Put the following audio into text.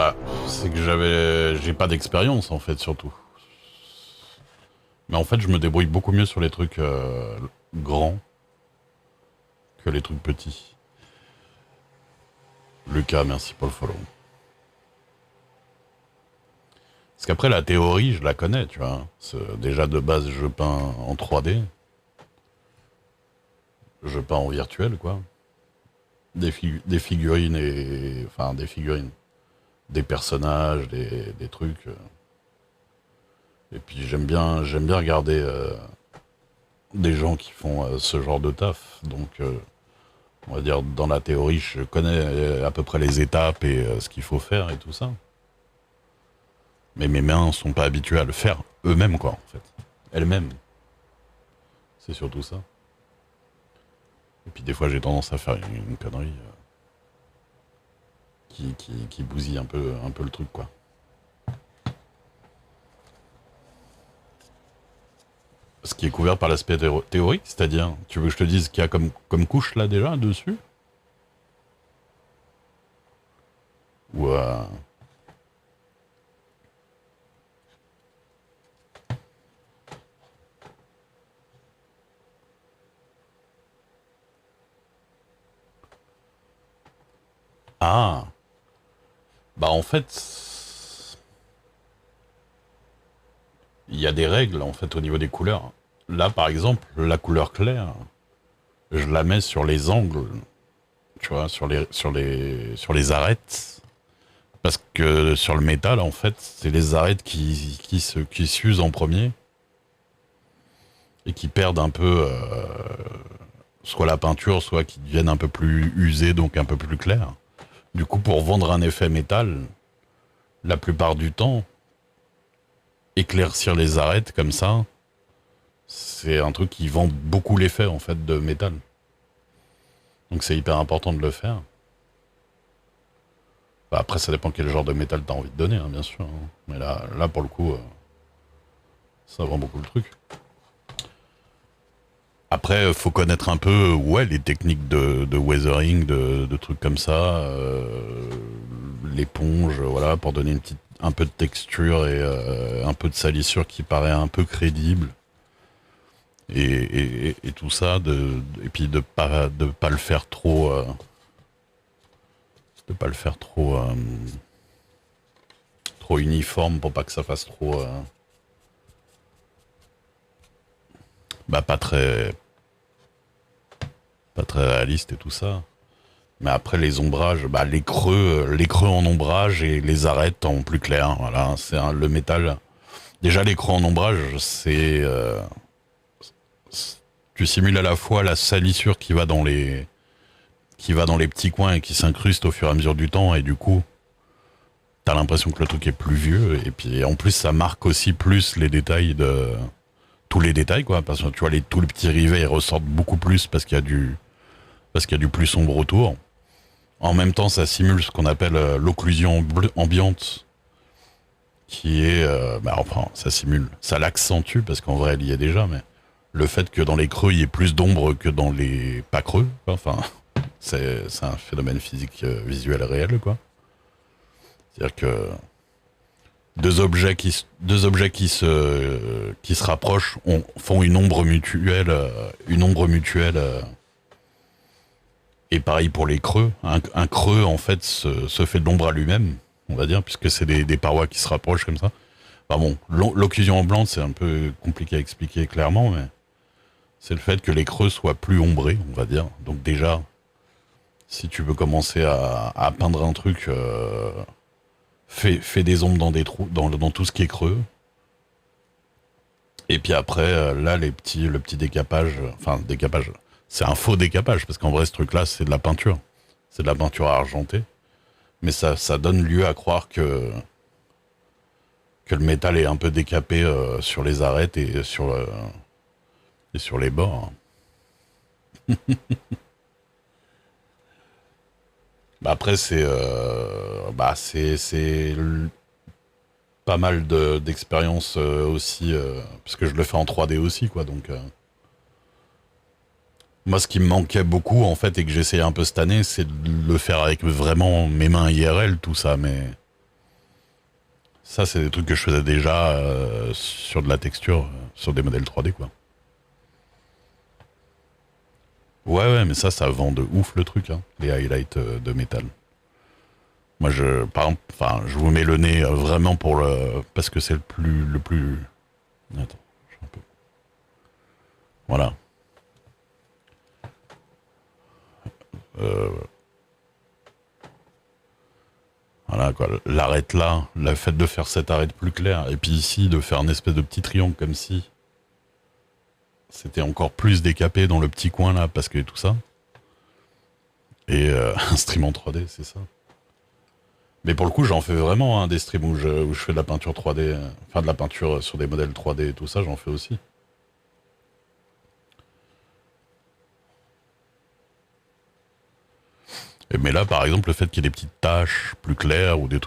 Bah, c'est que j'ai pas d'expérience en fait surtout. Mais en fait, je me débrouille beaucoup mieux sur les trucs grands que les trucs petits. Lucas, merci pour le follow. Parce qu'après, la théorie, je la connais, tu vois. Déjà, de base, je peins en 3D. Je peins en virtuel, quoi. Des figurines et... Enfin, des figurines. Des personnages, des trucs. Et puis, j'aime bien regarder des gens qui font ce genre de taf. Donc, on va dire, dans la théorie, je connais à peu près les étapes et ce qu'il faut faire et tout ça. Mais mes mains sont pas habituées à le faire eux-mêmes, quoi, en fait. Elles-mêmes. C'est surtout ça. Et puis des fois, j'ai tendance à faire une connerie qui bousille un peu le truc, quoi. Ce qui est couvert par l'aspect théorique, c'est-à-dire, tu veux que je te dise qu'il y a comme couche là déjà dessus? Ou Ah, bah en fait, il y a des règles en fait au niveau des couleurs. Là, par exemple, la couleur claire, je la mets sur les angles, tu vois, sur les arêtes. Parce que sur le métal, en fait, c'est les arêtes qui s'usent en premier et qui perdent un peu soit la peinture, soit qui deviennent un peu plus usées, donc un peu plus claires. Du coup, pour vendre un effet métal, la plupart du temps, éclaircir les arêtes comme ça, c'est un truc qui vend beaucoup l'effet en fait de métal. Donc c'est hyper important de le faire. Bah, après, ça dépend quel genre de métal t'as envie de donner, hein, bien sûr, hein. Mais là, pour le coup, ça vend beaucoup le truc. Après, faut connaître un peu, ouais, les techniques de weathering, de trucs comme ça, l'éponge, voilà, pour donner un peu de texture et un peu de salissure qui paraît un peu crédible. Et tout ça, et puis de pas le faire trop, de pas le faire trop uniforme pour pas que ça fasse trop, bah pas très réaliste et tout ça. Mais après les ombrages, bah les creux en ombrage et les arêtes en plus clair. Voilà, le métal. Déjà les creux en ombrage, tu simules à la fois la salissure qui va dans les petits coins et qui s'incruste au fur et à mesure du temps et du coup t'as l'impression que le truc est plus vieux et puis en plus ça marque aussi plus les détails de tous les détails quoi parce que tu vois tous les petits rivets ils ressortent beaucoup plus parce qu'il y a du plus sombre autour. En même temps, ça simule ce qu'on appelle l'occlusion ambiante, qui est, bah, enfin, ça simule, ça l'accentue parce qu'en vrai, elle y est déjà, mais le fait que dans les creux, il y ait plus d'ombre que dans les pas creux, quoi. Enfin, c'est un phénomène physique visuel réel, quoi. C'est-à-dire que deux objets qui se rapprochent font une ombre mutuelle. Et pareil pour les creux. Un creux, en fait, se fait de l'ombre à lui-même, on va dire, puisque c'est des parois qui se rapprochent comme ça. Enfin bon, l'occlusion en blanc, c'est un peu compliqué à expliquer clairement, mais c'est le fait que les creux soient plus ombrés, on va dire. Donc déjà, si tu veux commencer à peindre un truc, fais des ombres dans des trous, dans tout ce qui est creux. Et puis après, là, le petit décapage, enfin décapage, c'est un faux décapage, parce qu'en vrai, ce truc-là, c'est de la peinture. C'est de la peinture argentée. Mais ça donne lieu à croire que le métal est un peu décapé sur les arêtes et sur les bords. Bah après, c'est pas mal d'expérience aussi, parce que je le fais en 3D aussi, quoi. Donc, moi, ce qui me manquait beaucoup, en fait, et que j'essayais un peu cette année, c'est de le faire avec vraiment mes mains IRL, tout ça. Mais Ça, c'est des trucs que je faisais déjà sur de la texture, sur des modèles 3D, quoi. Ouais, ouais, mais ça vend de ouf le truc, hein, les highlights de métal. Moi, par exemple, enfin, je vous mets le nez vraiment pour parce que c'est le plus. Attends, un peu. Voilà. Euh, voilà, quoi. L'arête là, le fait de faire cette arête plus claire, et puis ici, de faire une espèce de petit triangle comme si c'était encore plus décapé dans le petit coin là, parce que tout ça. Et un stream en 3D, c'est ça. Mais pour le coup, j'en fais vraiment des streams où je fais de la peinture 3D, enfin de la peinture sur des modèles 3D et tout ça, j'en fais aussi. Mais là, par exemple, le fait qu'il y ait des petites taches plus claires ou des trucs